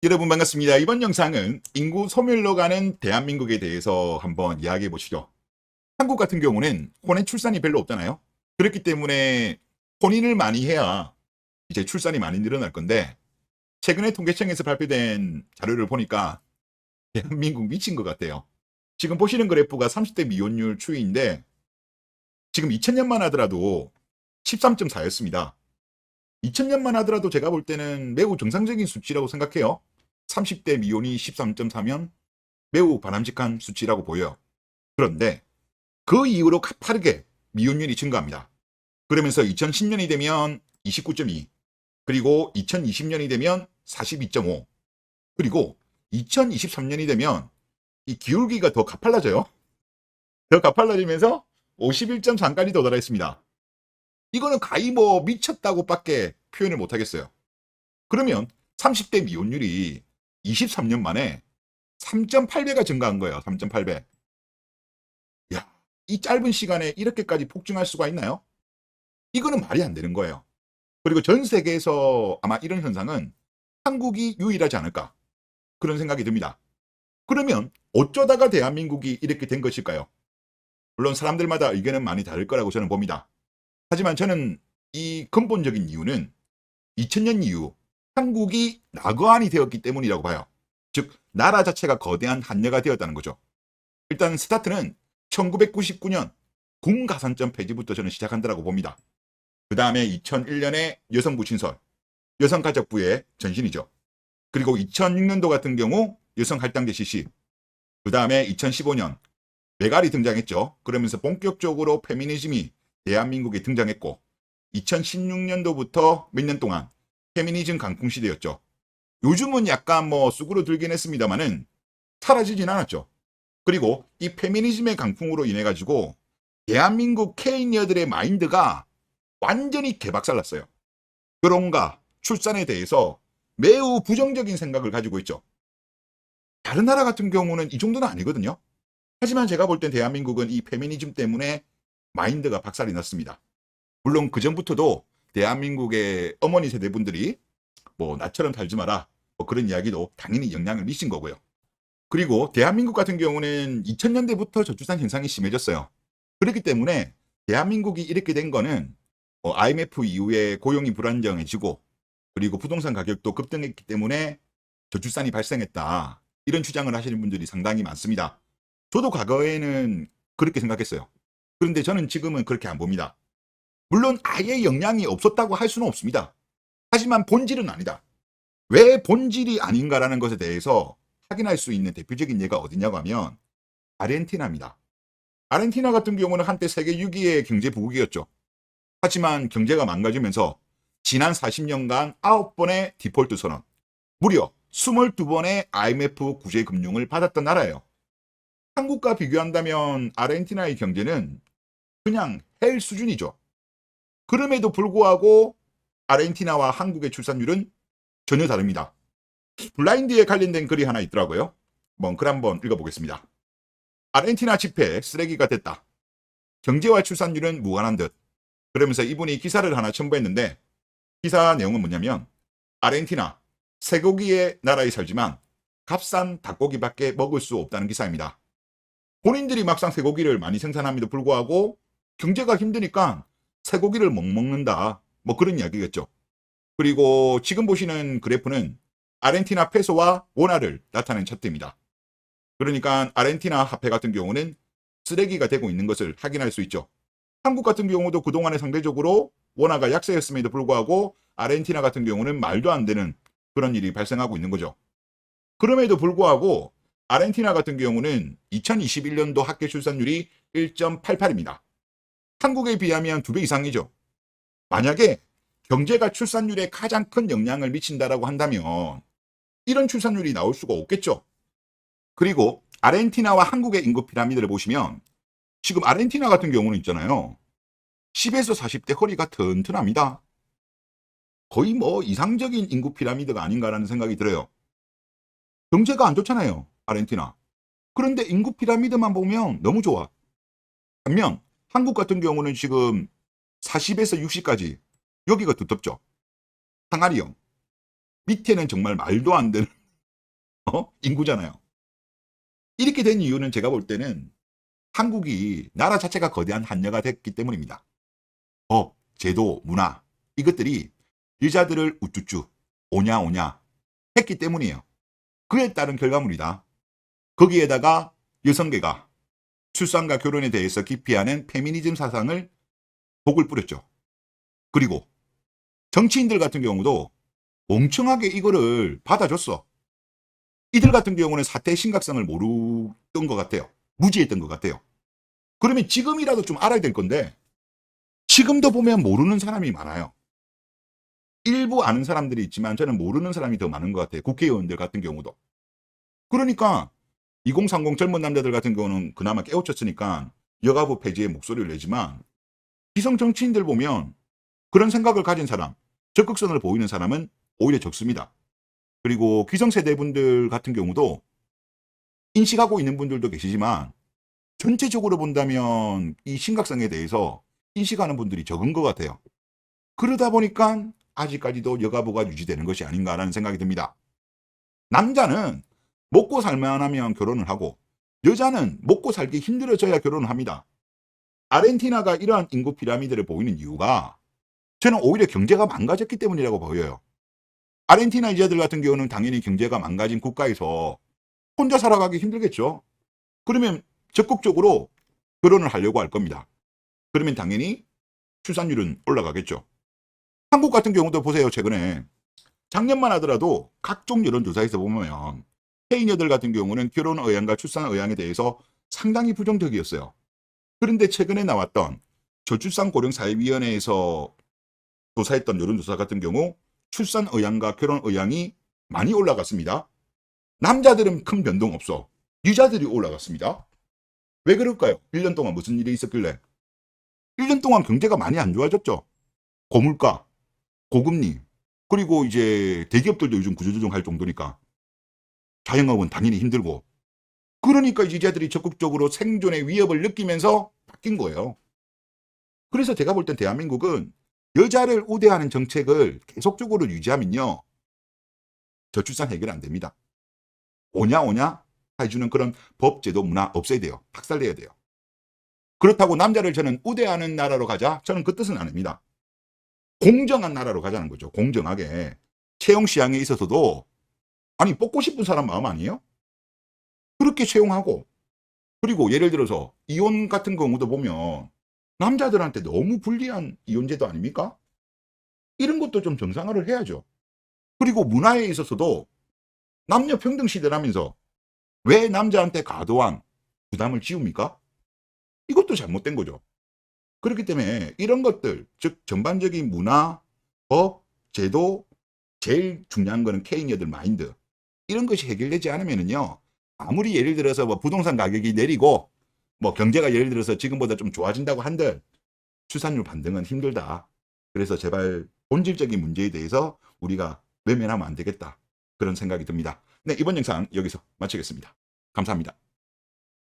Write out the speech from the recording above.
여러분 반갑습니다. 이번 영상은 인구 소멸로 가는 대한민국에 대해서 한번 이야기해 보시죠. 한국 같은 경우는 혼인 출산이 별로 없잖아요. 그렇기 때문에 혼인을 많이 해야 이제 출산이 많이 늘어날 건데, 최근에 통계청에서 발표된 자료를 보니까 대한민국 미친 것 같아요. 지금 보시는 그래프가 30대 미혼율 추이인데, 지금 2000년만 하더라도 13.4였습니다. 2000년만 하더라도 제가 볼 때는 매우 정상적인 수치라고 생각해요. 30대 미혼이 13.4면 매우 바람직한 수치라고 보여요. 그런데 그 이후로 가파르게 미혼율이 증가합니다. 그러면서 2010년이 되면 29.2, 그리고 2020년이 되면 42.5, 그리고 2023년이 되면 이 기울기가 더 가팔라져요. 더 가팔라지면서 51.3까지 도달했습니다. 이거는 가히 뭐 미쳤다고밖에 표현을 못하겠어요. 그러면 30대 미혼율이 23년 만에 3.8배가 증가한 거예요. 3.8배. 야, 이 짧은 시간에 이렇게까지 폭증할 수가 있나요? 이거는 말이 안 되는 거예요. 그리고 전 세계에서 아마 이런 현상은 한국이 유일하지 않을까, 그런 생각이 듭니다. 그러면 어쩌다가 대한민국이 이렇게 된 것일까요? 물론 사람들마다 의견은 많이 다를 거라고 저는 봅니다. 하지만 저는 이 근본적인 이유는 2000년 이후 한국이 낙어안이 되었기 때문이라고 봐요. 즉, 나라 자체가 거대한 한여가 되었다는 거죠. 일단 스타트는 1999년 군가산점 폐지부터 저는 시작한다고 봅니다. 그 다음에 2001년에 여성부 신설, 여성가족부의 전신이죠. 그리고 2006년도 같은 경우 여성할당제 실시, 그 다음에 2015년 메갈이 등장했죠. 그러면서 본격적으로 페미니즘이 대한민국에 등장했고, 2016년도부터 몇 년 동안 페미니즘 강풍 시대였죠. 요즘은 약간 뭐 쑥으로 들긴 했습니다만은 사라지진 않았죠. 그리고 이 페미니즘의 강풍으로 인해 가지고 대한민국 케이니어들의 마인드가 완전히 개박살났어요. 결혼과 출산에 대해서 매우 부정적인 생각을 가지고 있죠. 다른 나라 같은 경우는 이 정도는 아니거든요. 하지만 제가 볼 땐 대한민국은 이 페미니즘 때문에 마인드가 박살이 났습니다. 물론 그 전부터도 대한민국의 어머니 세대분들이 뭐 나처럼 살지 마라, 뭐 그런 이야기도 당연히 영향을 미친 거고요. 그리고 대한민국 같은 경우는 2000년대부터 저출산 현상이 심해졌어요. 그렇기 때문에 대한민국이 이렇게 된 거는 IMF 이후에 고용이 불안정해지고, 그리고 부동산 가격도 급등했기 때문에 저출산이 발생했다, 이런 주장을 하시는 분들이 상당히 많습니다. 저도 과거에는 그렇게 생각했어요. 그런데 저는 지금은 그렇게 안 봅니다. 물론 아예 영향이 없었다고 할 수는 없습니다. 하지만 본질은 아니다. 왜 본질이 아닌가라는 것에 대해서 확인할 수 있는 대표적인 예가 어디냐고 하면 아르헨티나입니다. 아르헨티나 같은 경우는 한때 세계 6위의 경제 부국이었죠. 하지만 경제가 망가지면서 지난 40년간 9번의 디폴트 선언, 무려 22번의 IMF 구제 금융을 받았던 나라예요. 한국과 비교한다면 아르헨티나의 경제는 그냥 헬 수준이죠. 그럼에도 불구하고 아르헨티나와 한국의 출산율은 전혀 다릅니다. 블라인드에 관련된 글이 하나 있더라고요. 글 한번 읽어보겠습니다. 아르헨티나 집회 쓰레기가 됐다. 경제와 출산율은 무관한 듯. 그러면서 이분이 기사를 하나 첨부했는데, 기사 내용은 뭐냐면 아르헨티나, 쇠고기의 나라에 살지만 값싼 닭고기밖에 먹을 수 없다는 기사입니다. 본인들이 막상 쇠고기를 많이 생산함에도 불구하고 경제가 힘드니까 쇠고기를 못 먹는다, 뭐 그런 이야기겠죠. 그리고 지금 보시는 그래프는 아르헨티나 페소와 원화를 나타낸 차트입니다. 그러니까 아르헨티나 화폐 같은 경우는 쓰레기가 되고 있는 것을 확인할 수 있죠. 한국 같은 경우도 그동안에 상대적으로 원화가 약세였음에도 불구하고 아르헨티나 같은 경우는 말도 안 되는 그런 일이 발생하고 있는 거죠. 그럼에도 불구하고 아르헨티나 같은 경우는 2021년도 합계 출산율이 1.88입니다. 한국에 비하면 2배 이상이죠. 만약에 경제가 출산율에 가장 큰 영향을 미친다라고 한다면 이런 출산율이 나올 수가 없겠죠. 그리고 아르헨티나와 한국의 인구 피라미드를 보시면 지금 아르헨티나 같은 경우는 있잖아요. 10에서 40대 허리가 튼튼합니다. 거의 뭐 이상적인 인구 피라미드가 아닌가라는 생각이 들어요. 경제가 안 좋잖아요, 아르헨티나. 그런데 인구 피라미드만 보면 너무 좋아. 반면 한국 같은 경우는 지금 40에서 60까지 여기가 두텁죠. 항아리형. 밑에는 정말 말도 안 되는 인구잖아요. 이렇게 된 이유는 제가 볼 때는 한국이 나라 자체가 거대한 한여가 됐기 때문입니다. 법, 제도, 문화 이것들이 여자들을 우쭈쭈 오냐 오냐 했기 때문이에요. 그에 따른 결과물이다. 거기에다가 여성계가 출산과 결혼에 대해서 기피하는 페미니즘 사상을 독을 뿌렸죠. 그리고 정치인들 같은 경우도 멍청하게 이거를 받아줬어. 이들 같은 경우는 사태의 심각성을 모르던 것 같아요. 무지했던 것 같아요. 그러면 지금이라도 좀 알아야 될 건데 지금도 보면 모르는 사람이 많아요. 일부 아는 사람들이 있지만 저는 모르는 사람이 더 많은 것 같아요. 국회의원들 같은 경우도. 그러니까 2030 젊은 남자들 같은 경우는 그나마 깨우쳤으니까 여가부 폐지에 목소리를 내지만 기성 정치인들 보면 그런 생각을 가진 사람, 적극성을 보이는 사람은 오히려 적습니다. 그리고 기성세대 분들 같은 경우도 인식하고 있는 분들도 계시지만 전체적으로 본다면 이 심각성에 대해서 인식하는 분들이 적은 것 같아요. 그러다 보니까 아직까지도 여가부가 유지되는 것이 아닌가라는 생각이 듭니다. 남자는 먹고 살만하면 결혼을 하고 여자는 먹고 살기 힘들어져야 결혼을 합니다. 아르헨티나가 이러한 인구 피라미드를 보이는 이유가 저는 오히려 경제가 망가졌기 때문이라고 보여요. 아르헨티나 여자들 같은 경우는 당연히 경제가 망가진 국가에서 혼자 살아가기 힘들겠죠. 그러면 적극적으로 결혼을 하려고 할 겁니다. 그러면 당연히 출산율은 올라가겠죠. 한국 같은 경우도 보세요. 최근에 작년만 하더라도 각종 여론조사에서 보면 해인여들 같은 경우는 결혼 의향과 출산 의향에 대해서 상당히 부정적이었어요. 그런데 최근에 나왔던 저출산 고령사회위원회에서 조사했던 여론조사 같은 경우 출산 의향과 결혼 의향이 많이 올라갔습니다. 남자들은 큰 변동 없어. 여자들이 올라갔습니다. 왜 그럴까요? 1년 동안 무슨 일이 있었길래? 1년 동안 경제가 많이 안 좋아졌죠. 고물가, 고금리, 그리고 이제 대기업들도 요즘 구조조정할 정도니까 자영업은 당연히 힘들고, 그러니까 여자들이 적극적으로 생존의 위협을 느끼면서 바뀐 거예요. 그래서 제가 볼 땐 대한민국은 여자를 우대하는 정책을 계속적으로 유지하면요 저출산 해결 안 됩니다. 오냐 오냐 해주는 그런 법, 제도, 문화 없애야 돼요. 박살내야 돼요. 그렇다고 남자를 저는 우대하는 나라로 가자, 저는 그 뜻은 아닙니다. 공정한 나라로 가자는 거죠. 공정하게. 채용 시장에 있어서도 아니 뽑고 싶은 사람 마음 아니에요? 그렇게 채용하고, 그리고 예를 들어서 이혼 같은 경우도 보면 남자들한테 너무 불리한 이혼제도 아닙니까? 이런 것도 좀 정상화를 해야죠. 그리고 문화에 있어서도 남녀 평등 시대라면서 왜 남자한테 과도한 부담을 지웁니까? 이것도 잘못된 거죠. 그렇기 때문에 이런 것들, 즉 전반적인 문화, 법, 제도, 제일 중요한 거는 K녀들 마인드, 이런 것이 해결되지 않으면요 아무리 예를 들어서 뭐 부동산 가격이 내리고 뭐 경제가 예를 들어서 지금보다 좀 좋아진다고 한들 출산율 반등은 힘들다. 그래서 제발 본질적인 문제에 대해서 우리가 외면하면 안 되겠다. 그런 생각이 듭니다. 네, 이번 영상 여기서 마치겠습니다. 감사합니다.